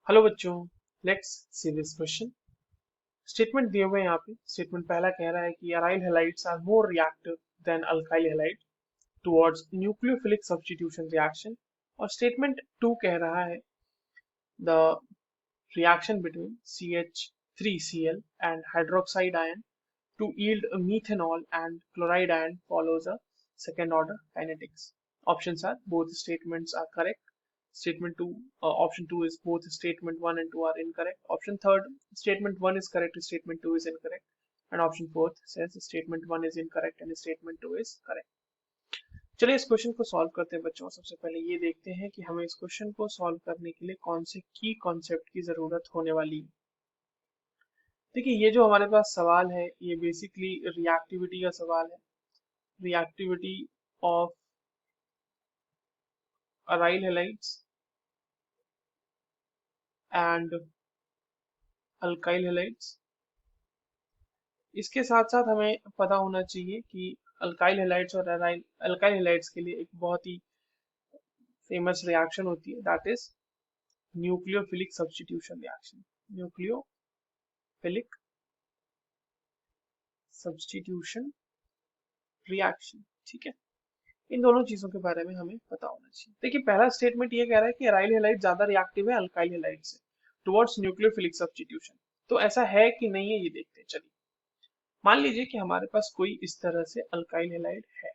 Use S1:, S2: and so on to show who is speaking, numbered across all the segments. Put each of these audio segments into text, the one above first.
S1: Hello बच्चों, let's see this question. Statement दिए हुए हैं यहाँ पे। स्टेटमेंट पहला कह रहा है कि aryl halides are more reactive than alkyl halide towards nucleophilic substitution reaction. और स्टेटमेंट टू कह रहा है the reaction between CH3Cl and hydroxide ion to yield a methanol and chloride ion follows a second order kinetics. Options are both statements are correct. Statement 2, option 2 is both statement 1 and 2 are incorrect. Option third, statement 1 is correct, statement 2 is incorrect. And option fourth says statement 1 is incorrect and statement 2 is correct. चलिए इस question को solve करते हैं बच्चों। सबसे पहले ये देखते हैं कि हमें इस क्वेश्चन को सॉल्व करने के लिए कौन से की कॉन्सेप्ट की जरूरत होने वाली है। देखिए, ये जो हमारे पास सवाल है ये बेसिकली रिएक्टिविटी का सवाल है। Reactivity of aryl halides and alkyl halides. इसके साथ साथ हमें पता होना चाहिए कि अल्काइल हैलाइड्स और अल्काइल हैलाइड्स के लिए एक बहुत ही फेमस रिएक्शन होती है, that is nucleophilic substitution reaction. Nucleophilic substitution reaction, ठीक है। इन दोनों चीजों के बारे में हमें पता होना चाहिए। देखिए, पहला स्टेटमेंट ये कह रहा है कि अराइल हैलाइड ज्यादा रिएक्टिव है अल्काइल हैलाइड से टुवर्ड्स न्यूक्लियोफिलिक सब्स्टिट्यूशन। तो ऐसा है कि नहीं है ये देखते हैं। चलिए, मान लीजिए कि हमारे पास कोई इस तरह से अल्काइल हैलाइड है,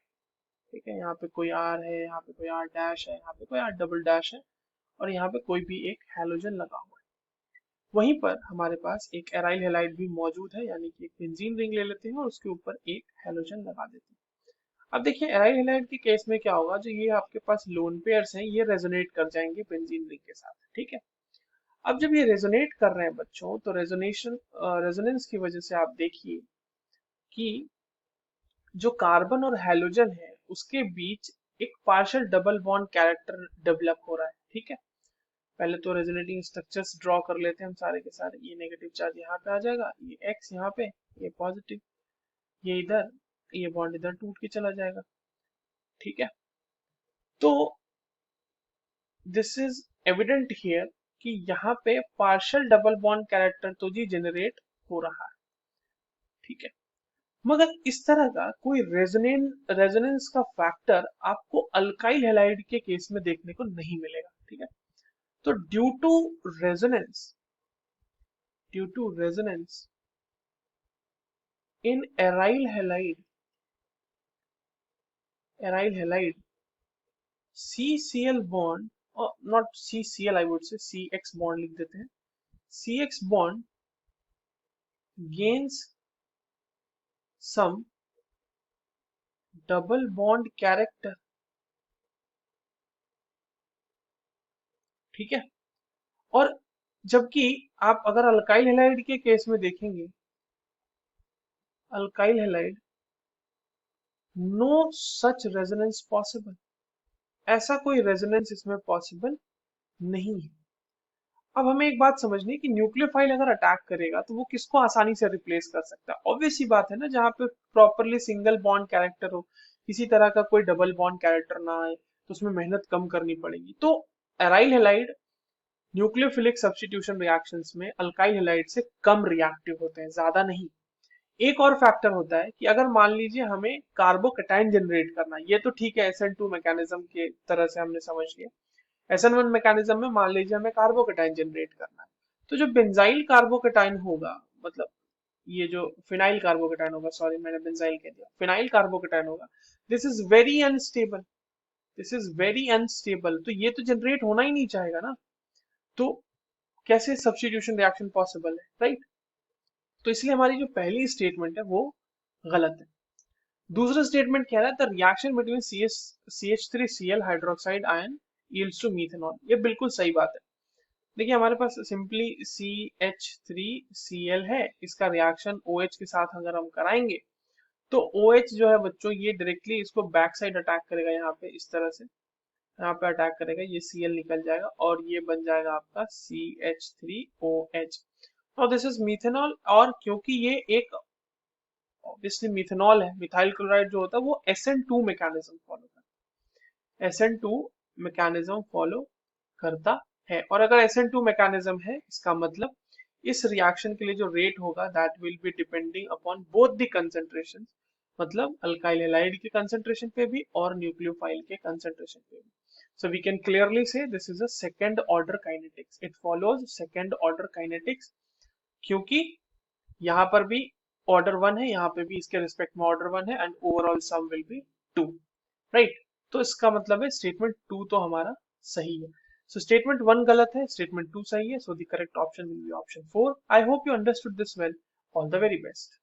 S1: ठीक है। यहाँ पे कोई आर है, यहाँ पे कोई आर डैश है, यहाँ पे कोई आर डबल डैश है और यहाँ पे कोई भी एक हैलोजन लगा हुआ है। वहीं पर हमारे पास एक एराइल हैलाइड भी मौजूद है, यानी कि एक बेंजीन रिंग ले लेते हैं और उसके ऊपर एक हैलोजन लगा देते हैं। अब देखिए, एराइल हैलाइड के केस में क्या होगा, जो ये आपके पास लोन पेयर्स हैं ये रेजोनेट कर जाएंगे बेंजीन रिंग के साथ, ठीक है। अब जब ये रेजोनेट कर रहे हैं बच्चों, तो रेजोनेंस की वजह से आप देखिए कि जो कार्बन और हैलोजन है उसके बीच एक partial double bond character develop हो रहा है, ठीक है। पहले तो रेजोनेटिंग स्ट्रक्चर्स ड्रॉ कर लेते हैं हम सारे के सारे। ये नेगेटिव चार्ज यहाँ पे आ जाएगा, ये एक्स यहाँ पे, ये पॉजिटिव, ये इधर, ये बॉन्ड इधर टूट के चला जाएगा, ठीक है। तो दिस इज एविडेंट हियर कि यहाँ पे पार्शियल डबल बॉन्ड कैरेक्टर तो जी जनरेट हो रहा है, ठीक है। मगर इस तरह का कोई रेजोनेंस का फैक्टर आपको अल्काइल हैलाइड के केस में देखने को नहीं मिलेगा, ठीक है। तो due to resonance in aryl halide CCl bond, or not CCl, I would say CX bond लिख देते हैं। CX bond gains some double bond character, ठीक है। और जबकि आप अगर अल्काइल हैलाइड के केस में देखेंगे, alkyl halide no such resonance possible, ऐसा कोई रेजोनेंस इसमें पॉसिबल नहीं है। अब हमें एक बात समझनी है कि न्यूक्लियोफाइल अगर अटैक करेगा तो वो किसको आसानी से रिप्लेस कर सकता है। ऑब्वियस सी बात है ना, जहाँ पे प्रॉपरली सिंगल बॉन्ड कैरेक्टर हो, किसी तरह का कोई डबल बॉन्ड कैरेक्टर ना आए, तो उसमें मेहनत कम करनी पड़ेगी। तो aryl halide nucleophilic substitution reactions में अल्काइल हैलाइड से कम रिएक्टिव होते हैं, ज्यादा नहीं। एक और फैक्टर होता है कि अगर मान लीजिए हमें कार्बोकेटाइन जनरेट करना है, ये तो ठीक है SN2 मैकेनिज्म के तरह से हमने समझ लिया। SN1 मैकेनिज्म में मान लीजिए हमें कार्बोकेटाइन जनरेट करना है, तो जो बेंजाइल कार्बोकेटाइन होगा, मतलब ये जो फिनाइल कार्बोकेटाइन होगा, सॉरी मैंने बेंजाइल कह दिया, फिनाइल कार्बोकेटाइन होगा, this is very unstable, this is very unstable. तो ये तो जनरेट होना ही नहीं चाहेगा ना, तो कैसे सब्स्टिट्यूशन रिएक्शन पॉसिबल है, राइट। तो इसलिए हमारी जो पहली स्टेटमेंट है वो गलत है। दूसरा स्टेटमेंट कह रहा है the reaction between CH3Cl hydroxide ion yields to methanol. ये बिल्कुल सही बात है। देखिए, हमारे पास सिंपली CH3Cl है, इसका रिएक्शन OH के साथ अगर हम कराएंगे तो OH जो है बच्चों ये डायरेक्टली इसको बैक साइड अटैक करेगा, यहाँ पे इस तरह से यहाँ पे अटैक करेगा, ये Cl निकल जाएगा और ये बन जाएगा आपका CH3OH। और दिस इज मिथेनॉल, और क्योंकि ये एक ऑब्वियसली मिथेनॉल है, मिथाइल क्लोराइड जो होता है वो SN2 मैकेनिज्म फॉलो करता है, SN2 मैकेनिज्म फॉलो करता है। और अगर SN2 मैकेनिज्म है, इसका मतलब इस रिएक्शन के लिए जो रेट होगा that will be depending upon both the concentration, मतलब अल्काइल हैलाइड के कंसेंट्रेशन पे भी और न्यूक्लियोफाइल के कंसेंट्रेशन पे भी। So we can clearly say this is a second order kinetics. It follows second order kinetics क्योंकि यहाँ पर भी ऑर्डर 1 है, यहाँ पे भी इसके रिस्पेक्ट में ऑर्डर 1 है and overall sum will be 2, right. तो इसका मतलब है स्टेटमेंट 2 तो हमारा सही है। सो स्टेटमेंट 1 गलत है, स्टेटमेंट 2 सही है, so the correct option will be option 4। I hope you understood this well. All the very best.